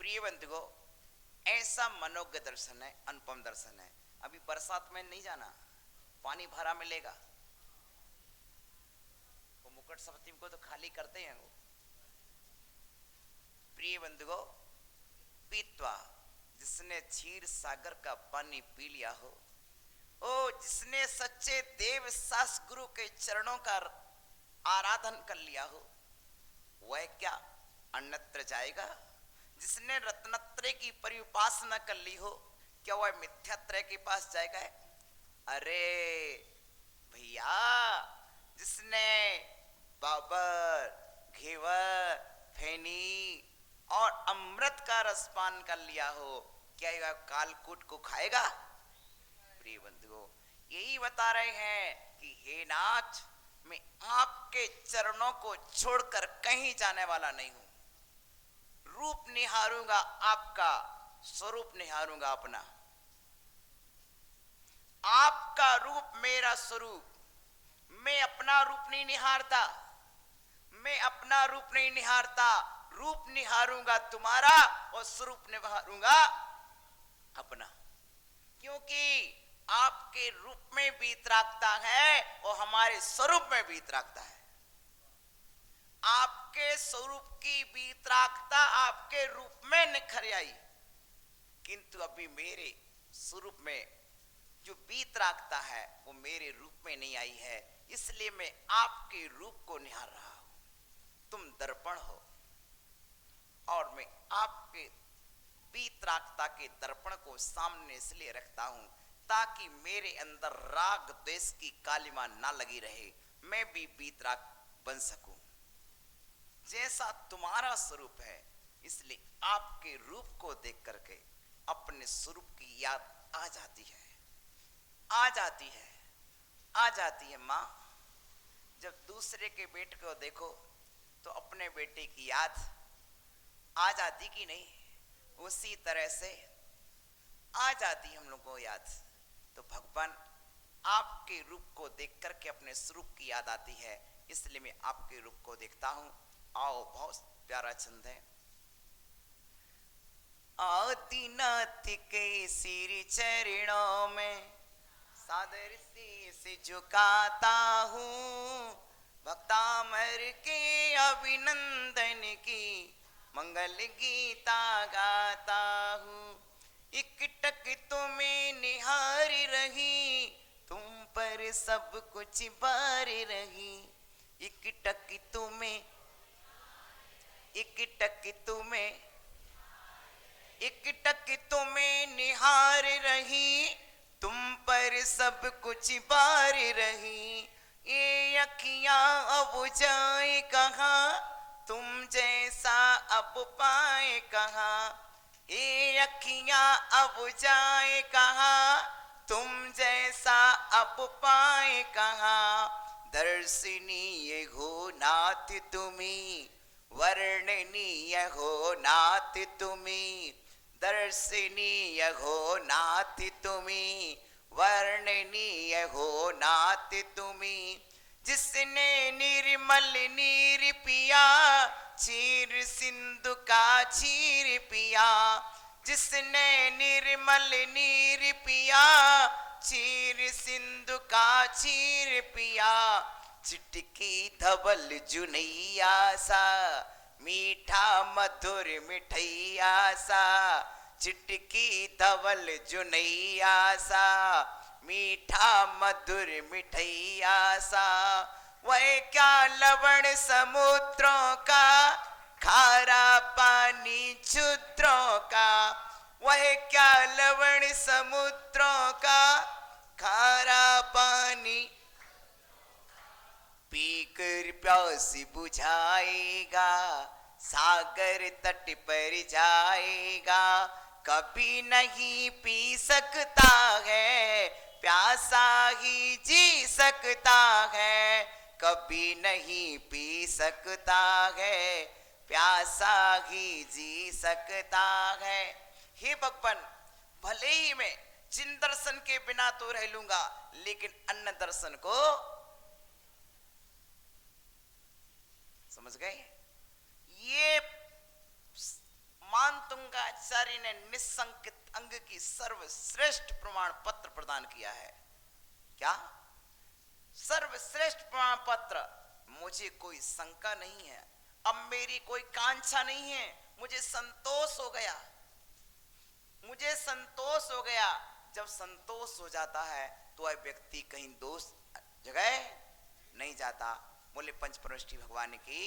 प्रिय बंधुओं, ऐसा मनोज्ञ दर्शन है, अनुपम दर्शन है। अभी बरसात में नहीं जाना, पानी भरा मिलेगा। वो मुकुट सप्तमी को तो खाली करते हैं वो। प्रिय बंधुओं, पीतवा जिसने क्षीर सागर का पानी पी लिया हो, ओ जिसने सच्चे देव सास गुरु के चरणों का आराधन कर लिया हो, वह क्या अन्यत्र जाएगा? जिसने रत्नत्रय की परिउपासना कर ली हो, क्या वह मिथ्यात्रय के पास जाएगा? अरे भैया, जिसने बाबर, घेवर, फैनी और अमृत का रसपान कर लिया हो, क्या यह कालकूट को खाएगा? प्रिय बंधुओं, यही बता रहे हैं कि हे नाथ, मैं आपके चरणों को छोड़कर कहीं जाने वाला नहीं हूं। रूप निहारूंगा आपका, स्वरूप निहारूंगा अपना। आपका रूप मेरा स्वरूप। मैं अपना रूप नहीं निहारता, मैं अपना रूप नहीं निहारता। रूप निहारूंगा तुम्हारा और स्वरूप निहारूंगा अपना, क्योंकि आपके रूप में वीतरागता है और हमारे स्वरूप में वीतरागता है। आपके स्वरूप की वीतरागता आपके रूप में निखर आई, किंतु अभी मेरे स्वरूप में जो वीतरागता है वो मेरे रूप में नहीं आई है, इसलिए मैं आपके रूप को निहार रहा हूं। तुम दर्पण हो और मैं आपके वीतरागता के दर्पण को सामने इसलिए रखता हूं ताकि मेरे अंदर राग द्वेष की कालिमा ना लगी रहे, मैं भी वीतराग बन सकूं। जैसा तुम्हारा स्वरूप है, इसलिए आपके रूप को देख करके अपने स्वरूप की याद आ जाती है, आ जाती है, आ जाती है। माँ, जब दूसरे के बेटे को देखो तो अपने बेटे की याद आ जाती कि नहीं? उसी तरह से आ जाती हम लोग को याद। तो भगवान आपके रूप को देख करके अपने स्वरूप की याद आती है, इसलिए मैं आपके रूप को देखता हूं। आओ, बहुत प्यारा छंद है। आती नाथ के सिर चरणों में सादर से झुकाता हूँ, भक्तामर के अभिनंदन की मंगल गीता गाता हूँ। इकटक तुम्हें निहार रही, तुम पर सब कुछ बार रही। इकटक तुम्हें, इकटक तुम्हें, इकटक तुम्हें निहार रही, तुम पर सब कुछ बार रही। ये अखियां अब जाए कहाँ, तुम जैसा अब पाए कहाँ। ये अखियां अब जाए कहाँ, तुम जैसा अब पाए कहाँ। दर्शनीय हो नाथ तुम्हें, वर्णनीय हो नाथ तुम्हें। दर्शनीय हो नाथ तुम्हें, वर्णनीय हो नाथ तुम्हें। जिसने निर्मल नीर पिया, क्षीर सिंधु का क्षीर पिया। जिसने निर्मल नीर पिया, क्षीर सिंधु का क्षीर पिया। चिटकी धवल जुनैया सा, मीठा मधुर मिठैया सा। चिटकी धवल जुनैया सा, मीठा मधुर मिठैया सा। वह क्या लवण समुद्रों का, खारा पानी क्षुद्रों का। वह क्या लवण समुद्रों का, खारा पानी पीकर प्यास बुझाएगा, सागर तट पर जाएगा। कभी नहीं पी सकता है, प्यासा ही जी सकता है। कभी नहीं पी सकता है, प्यासा ही जी सकता है। हे भगवान, भले ही मैं जिन दर्शन के बिना तो रह लूंगा, लेकिन अन्य दर्शन को समझ गए? ये मान दूंगा आचार्य ने निसंकित अंग की सर्वश्रेष्ठ प्रमाण पत्र प्रदान किया है। क्या? सर्वश्रेष्ठ प्रमाण पत्र। मुझे कोई शंका नहीं है, अब मेरी कोई कांक्षा नहीं है, मुझे संतोष हो गया, मुझे संतोष हो गया। जब संतोष हो जाता है तो वह व्यक्ति कहीं दोष जगह नहीं जाता। बोले पंच परमेष्ठी भगवान की